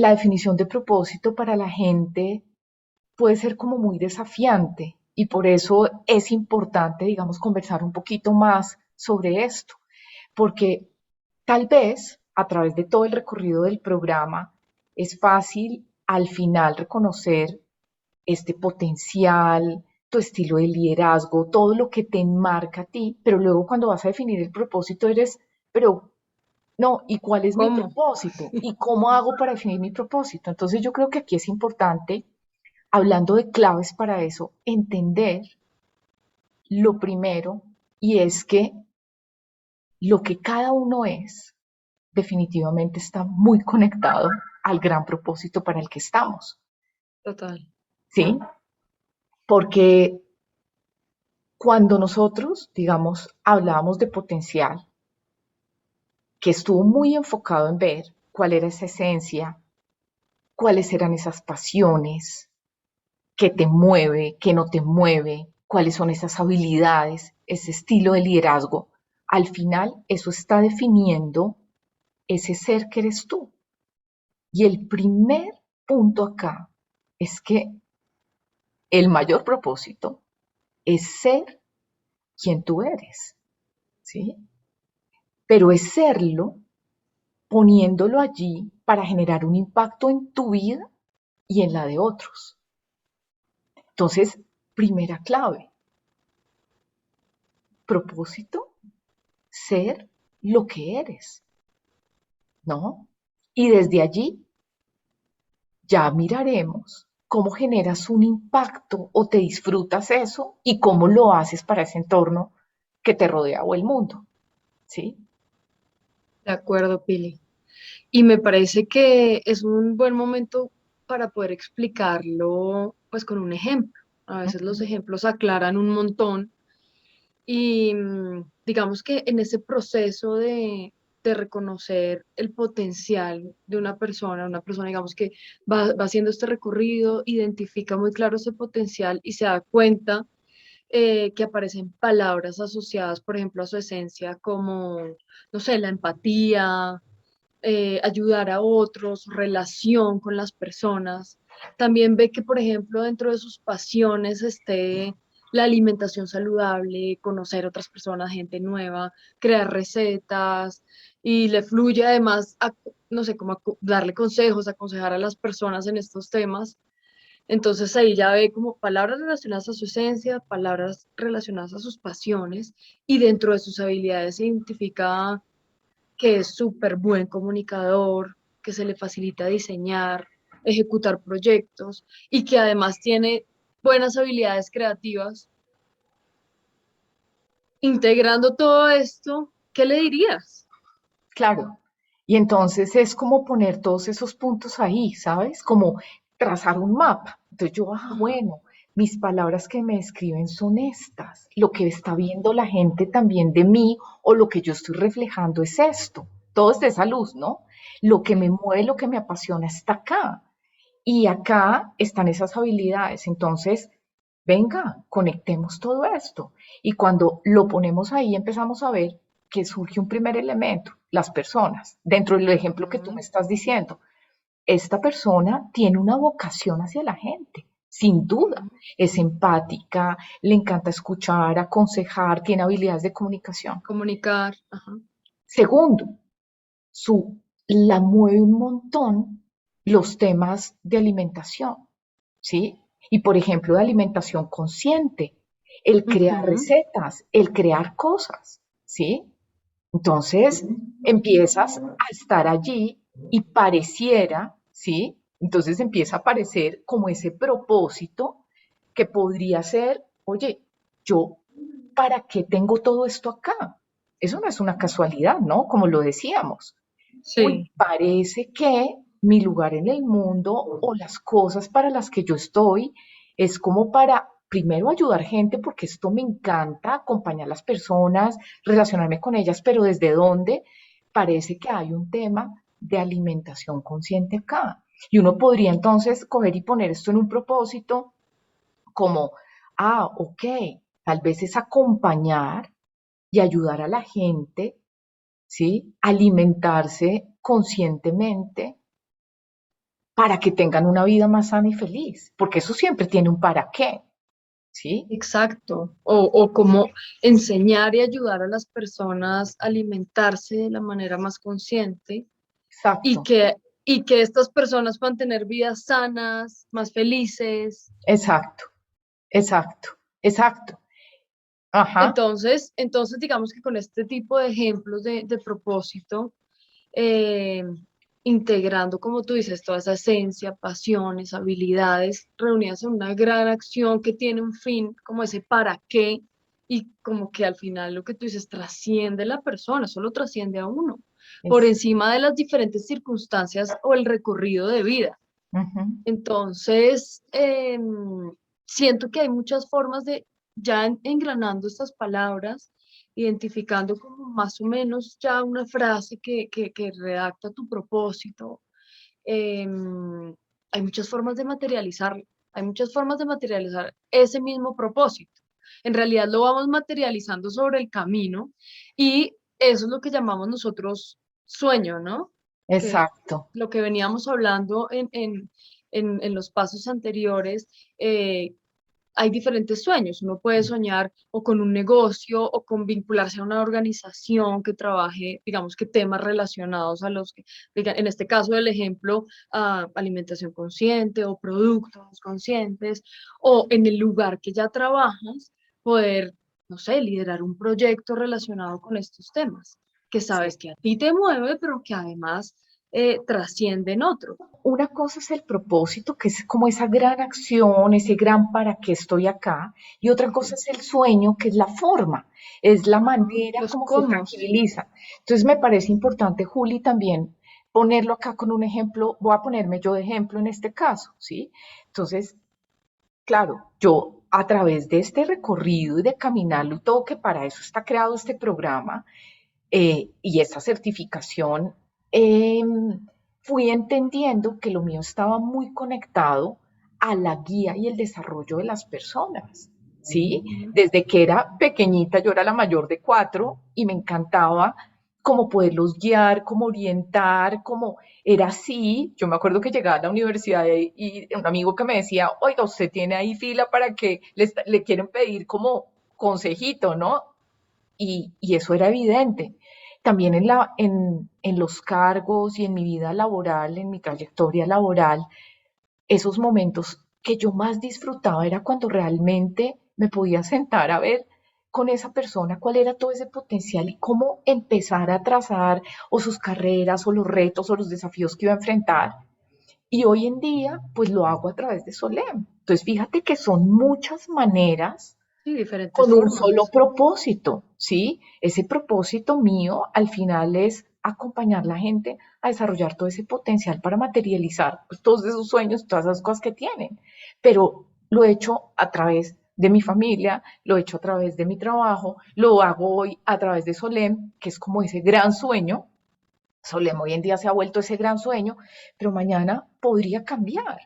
la definición de propósito para la gente puede ser como muy desafiante y por eso es importante, digamos, conversar un poquito más sobre esto, porque tal vez a través de todo el recorrido del programa es fácil al final reconocer este potencial, tu estilo de liderazgo, todo lo que te enmarca a ti, pero luego cuando vas a definir el propósito eres, pero no, ¿y cuál es mi ¿Cómo? propósito? ¿Y cómo hago para definir mi propósito? Entonces yo creo que aquí es importante, hablando de claves para eso, entender lo primero y es que lo que cada uno es definitivamente está muy conectado al gran propósito para el que estamos, Total. ¿sí? Porque cuando nosotros, digamos, hablábamos de potencial, que estuvo muy enfocado en ver cuál era esa esencia, cuáles eran esas pasiones, qué te mueve, qué no te mueve, cuáles son esas habilidades, ese estilo de liderazgo. Al final, eso está definiendo ese ser que eres tú. Y el primer punto acá es que el mayor propósito es ser quien tú eres, ¿sí? Pero es serlo poniéndolo allí para generar un impacto en tu vida y en la de otros. Entonces, primera clave, propósito, ser lo que eres, ¿no? Y desde allí ya miraremos cómo generas un impacto o te disfrutas eso y cómo lo haces para ese entorno que te rodea o el mundo, ¿sí? De acuerdo, Pili. Y me parece que es un buen momento para poder explicarlo, pues con un ejemplo. A veces los ejemplos aclaran un montón y digamos que en ese proceso de reconocer el potencial de una persona digamos que va haciendo este recorrido, identifica muy claro ese potencial y se da cuenta que aparecen palabras asociadas, por ejemplo, a su esencia como, no sé, la empatía, ayudar a otros, relación con las personas. También ve que, por ejemplo, dentro de sus pasiones esté la alimentación saludable, conocer otras personas, gente nueva, crear recetas y le fluye además, no sé, como darle consejos, aconsejar a las personas en estos temas. Entonces ahí ya ve como palabras relacionadas a su esencia, palabras relacionadas a sus pasiones y dentro de sus habilidades se identifica que es súper buen comunicador, que se le facilita diseñar, ejecutar proyectos y que además tiene buenas habilidades creativas. Integrando todo esto, ¿qué le dirías? Claro. Y entonces es como poner todos esos puntos ahí, ¿sabes? Como trazar un mapa. Entonces yo, Ajá. bueno, mis palabras que me escriben son estas. Lo que está viendo la gente también de mí o lo que yo estoy reflejando es esto. Todo es de esa luz, ¿no? Lo que me mueve, lo que me apasiona está acá. Y acá están esas habilidades. Entonces, venga, conectemos todo esto. Y cuando lo ponemos ahí, empezamos a ver que surge un primer elemento, las personas. Dentro del ejemplo que tú me Ujú. estás diciendo, esta persona tiene una vocación hacia la gente, sin duda. Ujú. Es empática, le encanta escuchar, aconsejar, tiene habilidades de comunicación. Comunicar. Ajá. Segundo, la mueve un montón los temas de alimentación, ¿sí? Y por ejemplo, de alimentación consciente, el crear Ujú. recetas, el crear cosas, ¿sí? Entonces empiezas a estar allí y pareciera, ¿sí? Entonces empieza a aparecer como ese propósito que podría ser, oye, yo, ¿para qué tengo todo esto acá? Eso no es una casualidad, ¿no? Como lo decíamos. Uy, Sí. parece que mi lugar en el mundo o las cosas para las que yo estoy es como para primero ayudar gente porque esto me encanta, acompañar a las personas, relacionarme con ellas, pero ¿desde dónde? Parece que hay un tema de alimentación consciente acá. Y uno podría entonces coger y poner esto en un propósito como, ok, tal vez es acompañar y ayudar a la gente, ¿sí? Alimentarse conscientemente para que tengan una vida más sana y feliz, porque eso siempre tiene un para qué, ¿sí? Exacto. O como enseñar y ayudar a las personas a alimentarse de la manera más consciente y Exacto, que, y que estas personas puedan tener vidas sanas, más felices. exacto, exacto, exacto. Ajá, Entonces digamos que con este tipo de ejemplos de propósito, eh, integrando, como tú dices, toda esa esencia, pasiones, habilidades, reunidas en una gran acción que tiene un fin, como ese para qué, y como que al final lo que tú dices trasciende la persona, solo trasciende a uno, por es, encima de las diferentes circunstancias o el recorrido de vida. ujú, Entonces, siento que hay muchas formas de, ya engranando estas palabras, identificando como más o menos ya una frase que redacta tu propósito. em, Hay muchas formas de materializarlo, hay muchas formas de materializar ese mismo propósito. En realidad lo vamos materializando sobre el camino y eso es lo que llamamos nosotros sueño, ¿no? Que exacto. lo que veníamos hablando en los pasos anteriores, eh, hay diferentes sueños. Uno puede soñar o con un negocio o con vincularse a una organización que trabaje, digamos que temas relacionados a los que, en este caso del ejemplo, alimentación consciente o productos conscientes, o en el lugar que ya trabajas, poder, no sé, liderar un proyecto relacionado con estos temas, que sabes Sí. que a ti te mueve, pero que además trascienden otros. Una cosa es el propósito, que es como esa gran acción, ese gran para qué estoy acá, y otra cosa es el sueño, que es la forma, es la Ajá, manera los como se cómo. tangibiliza. Entonces me parece importante, Juli, también ponerlo acá con un ejemplo, voy a ponerme yo de ejemplo en este caso, ¿sí? Entonces, claro, yo a través de este recorrido y de caminarlo y todo, que para eso está creado este programa, y esta certificación, eh, fui entendiendo que lo mío estaba muy conectado a la guía y el desarrollo de las personas. ¿Sí? Ujú. Desde que era pequeñita, yo era la mayor de cuatro y me encantaba como poderlos guiar, como orientar, como era así. Yo me acuerdo que llegaba a la universidad y un amigo que me decía, oiga, usted tiene ahí fila para que le quieren pedir como consejito, ¿no? Y eso era evidente. También en los cargos y en mi vida laboral, en mi trayectoria laboral, esos momentos que yo más disfrutaba era cuando realmente me podía sentar a ver con esa persona cuál era todo ese potencial y cómo empezar a trazar o sus carreras o los retos o los desafíos que iba a enfrentar. Y hoy en día, pues lo hago a través de Solem. Entonces, fíjate que son muchas maneras Sí, diferentes con un solo formas. propósito, ¿sí? Ese propósito mío al final es acompañar a la gente a desarrollar todo ese potencial para materializar pues, todos esos sueños, todas esas cosas que tienen. Pero lo he hecho a través de mi familia, lo he hecho a través de mi trabajo, lo hago hoy a través de Solem, que es como ese gran sueño. Solem hoy en día se ha vuelto ese gran sueño, pero mañana podría cambiar.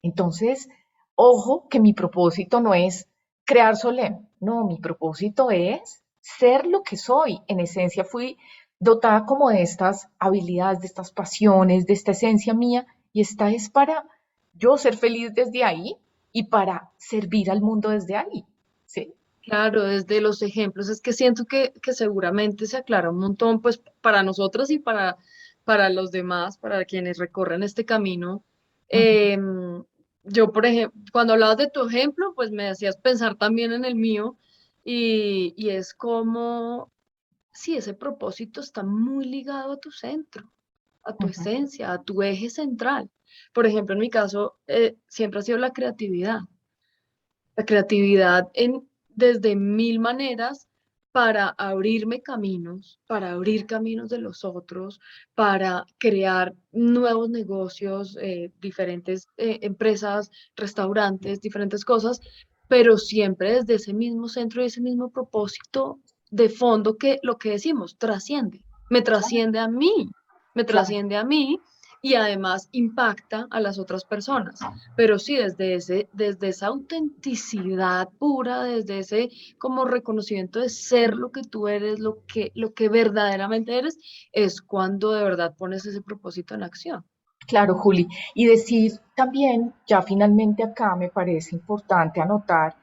Entonces, ojo que mi propósito no es crear Solem, no, mi propósito es ser lo que soy. En esencia fui dotada como de estas habilidades, de estas pasiones, de esta esencia mía, y esta es para yo ser feliz desde ahí y para servir al mundo desde ahí. ¿Sí? Claro, desde los ejemplos, es que siento que seguramente se aclara un montón, pues para nosotros y para los demás, para quienes recorren este camino. Ujú, Yo, por ejemplo, cuando hablabas de tu ejemplo, pues me hacías pensar también en el mío y es como, sí, ese propósito está muy ligado a tu centro, a tu ujú, esencia, a tu eje central. Por ejemplo, en mi caso, siempre ha sido la creatividad desde mil maneras para abrirme caminos, para abrir caminos de los otros, para crear nuevos negocios, diferentes empresas, restaurantes, diferentes cosas, pero siempre desde ese mismo centro y ese mismo propósito de fondo que lo que decimos trasciende, me claro, trasciende a mí, me claro. trasciende a mí y además impacta a las otras personas. Pero sí, desde esa autenticidad pura, desde ese como reconocimiento de ser lo que tú eres, lo que verdaderamente eres, es cuando de verdad pones ese propósito en acción. Claro, Juli. Y decir también, ya finalmente acá me parece importante anotar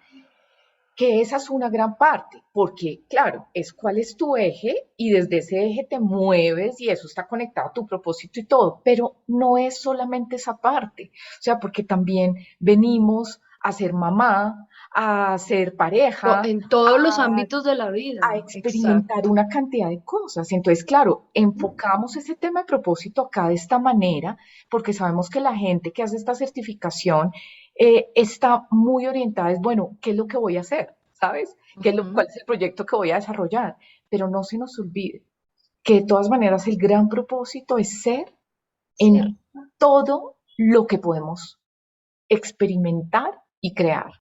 que esa es una gran parte, porque claro, es cuál es tu eje y desde ese eje te mueves y eso está conectado a tu propósito y todo, pero no es solamente esa parte, o sea, porque también venimos a ser mamá, a ser pareja, En todos los a ámbitos de la vida, experimentar exacto. una cantidad de cosas. Entonces, claro, enfocamos ese tema de propósito acá de esta manera, porque sabemos que la gente que hace esta certificación está muy orientada, es bueno, ¿qué es lo que voy a hacer? ¿Sabes? ¿Cuál Ujú. es el proyecto que voy a desarrollar? Pero no se nos olvide que de todas maneras el gran propósito es ser Ser. en todo lo que podemos experimentar y crear.